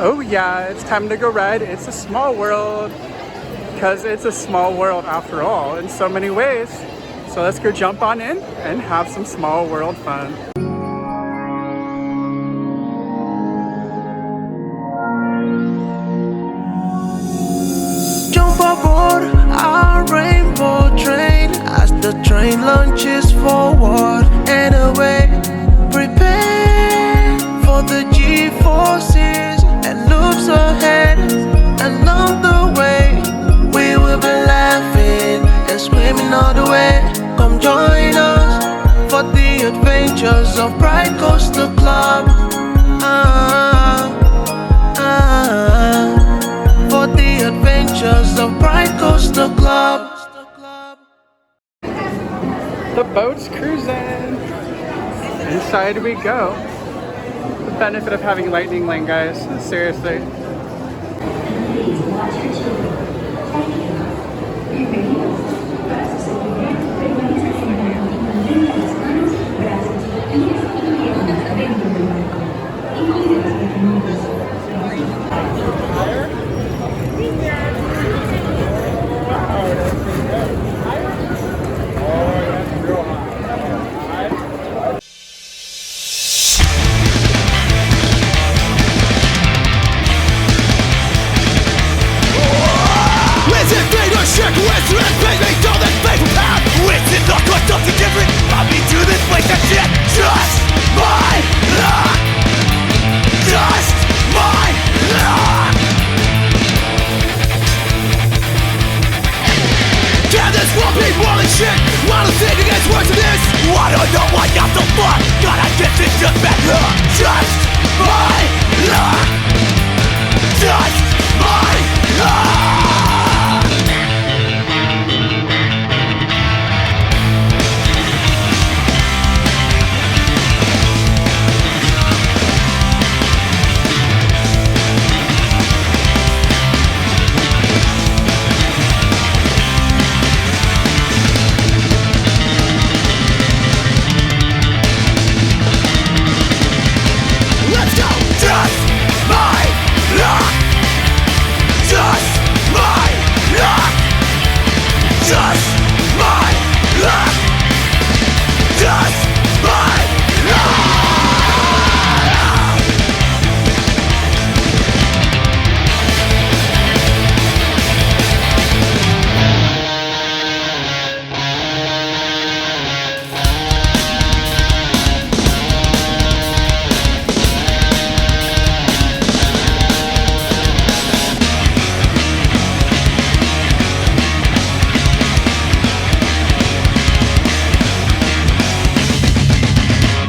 Oh yeah, it's time to go ride It's a Small World. Because it's a small world after all, in so many ways. So let's go jump on in and have some small world fun. Jump aboard our rainbow train as the train launches forward and away. Prepare for the G-forces and loops ahead. Along the way, we will be laughing and screaming all the way. Come join us for the adventures of Pride Coaster Club. For the adventures of Pride Coaster Club. The boat's cruising. Inside we go. The benefit of having lightning lane, guys. Seriously.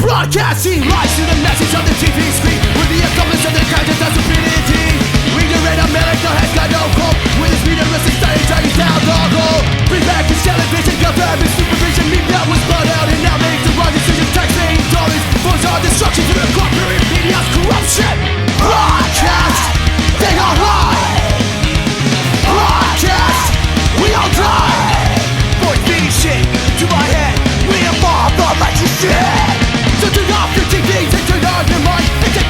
Broadcasting live to the message on the TV screen with the accomplice of the characters of stupidity. Reiterate America has got no hope with its realistic study trying down the hole. Bring back the television, government supervision. Media was bought out and now makes the wrong decisions. Taxpaying dollars force our destruction to the corporate media's corruption. Broadcast, they are high. Broadcast, we all die. Voice being shit to my head. We evolve the like you said. So turn off your TVs and turn on your mind and take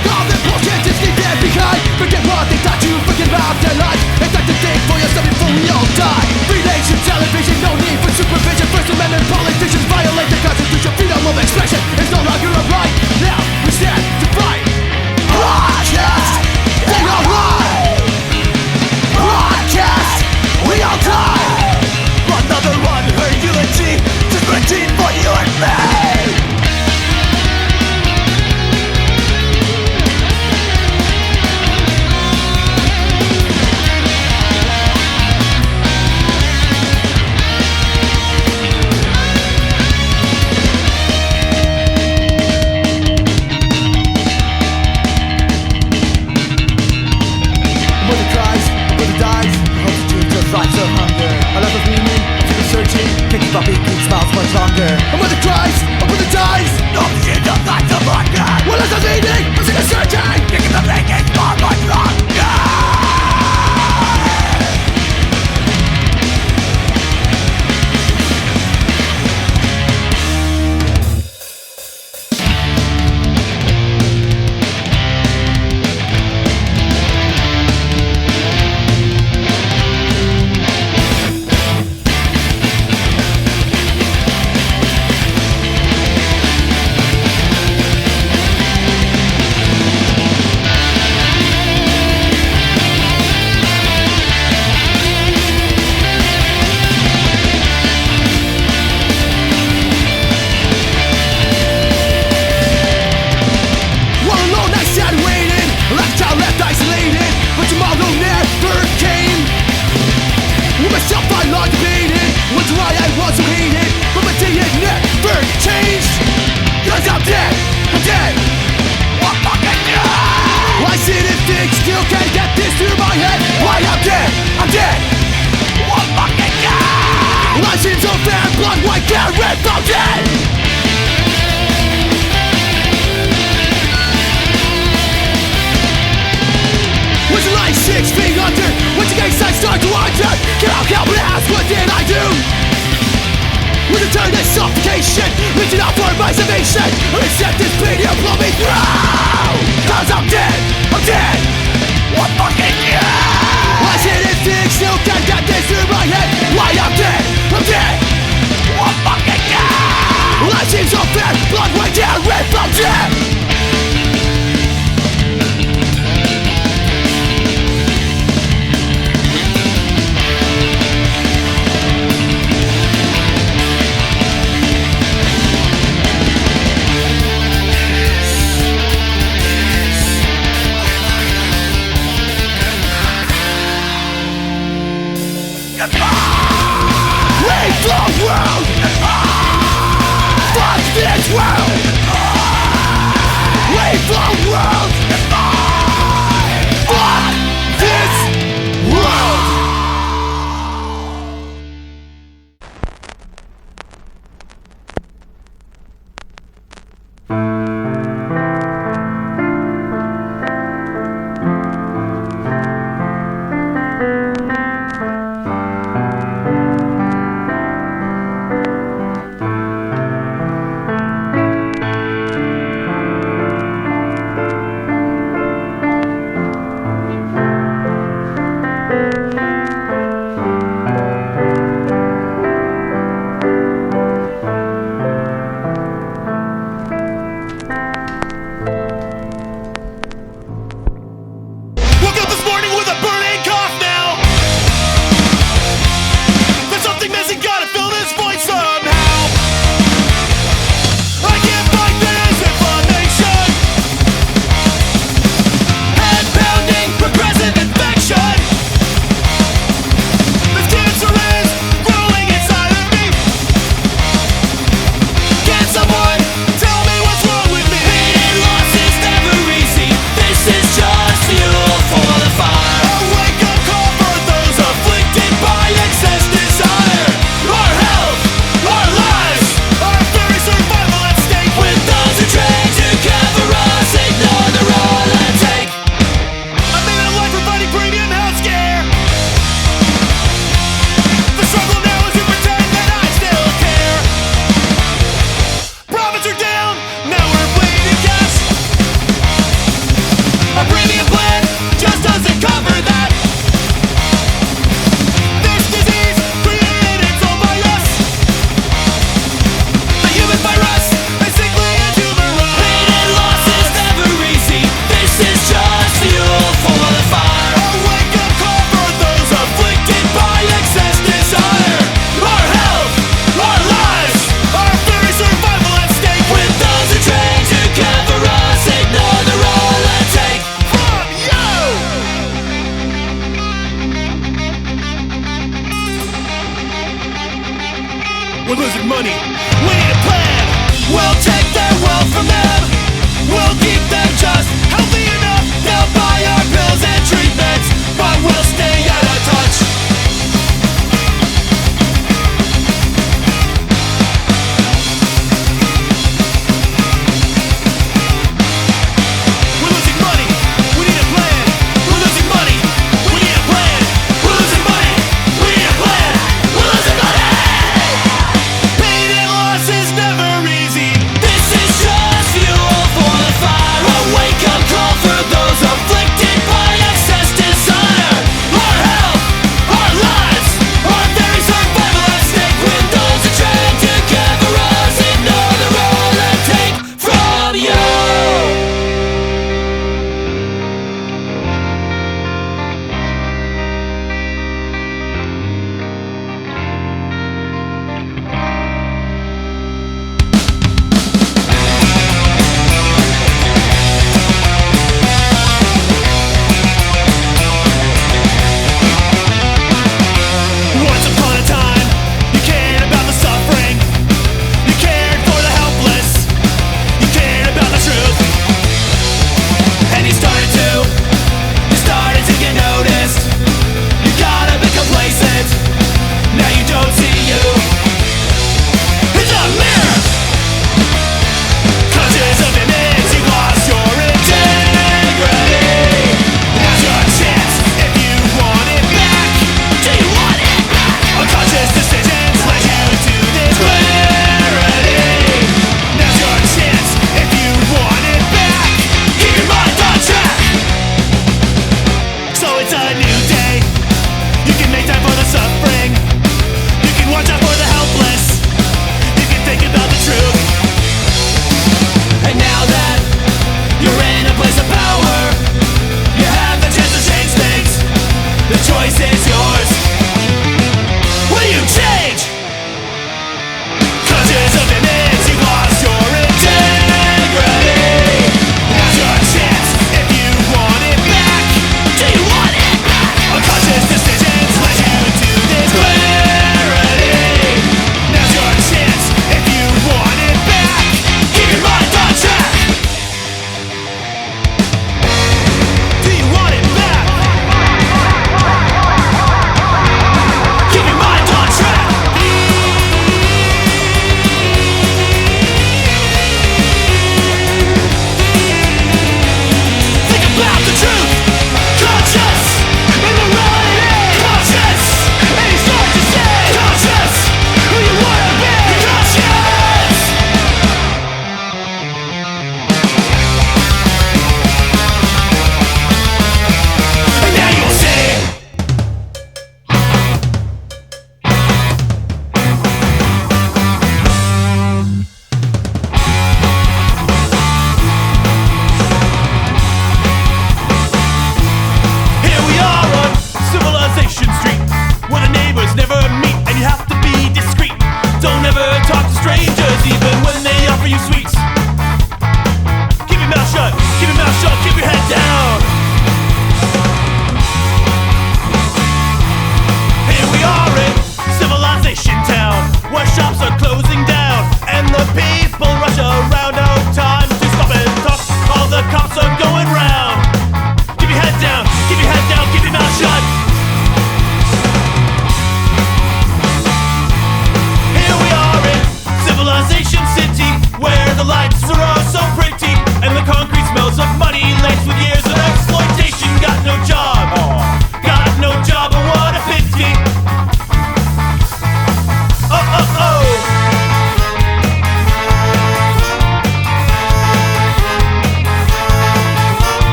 got this through my head. Why I'm dead, I'm dead. One fucking guy. Life seems so fair, blood white, can't red fountain. Was your life 6 feet under? When you get sight start to wonder, can't help but ask, what did I do? With a turn to suffocation, reaching out for my salvation, accept this pain you blow me through. Cause I'm dead, I'm dead. What fucking yeah? I said it fixed, still can't get this through my head. Why I'm dead, I'm dead. What fucking yeah? Life seems so fair, blood white, down, red fountain. Leave the world! Fuck this world! Leave the world! Fuck this world! We're losing money. We need a plan. We'll take their wealth from them. We'll keep them just healthy enough. They'll buy our pills and treatments, but we'll stay out of touch. We're losing money. We need a plan. We're losing money. We need a plan. We're losing money. We need a plan. We're losing money. Pain and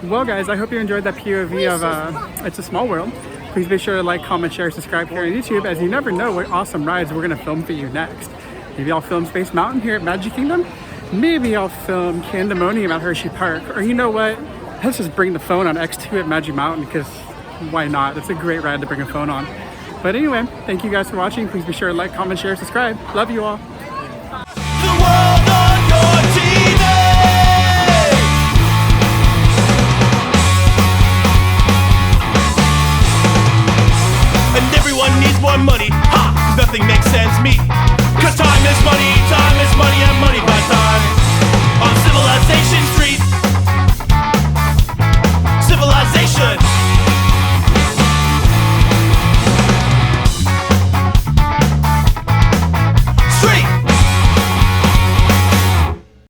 Well, guys, I hope you enjoyed that POV of It's a Small World. Please be sure to like, comment, share, subscribe here on YouTube, as you never know what awesome rides we're going to film for you next. Maybe I'll film Space Mountain here at Magic Kingdom. Maybe I'll film Candemonium at Hershey Park. Or you know what? Let's just bring the phone on X2 at Magic Mountain, because why not? It's a great ride to bring a phone on. But anyway, thank you guys for watching. Please be sure to like, comment, share, subscribe. Love you all. The world on your TV. And everyone needs more money. Ha! Nothing makes sense, me. Cause time is money.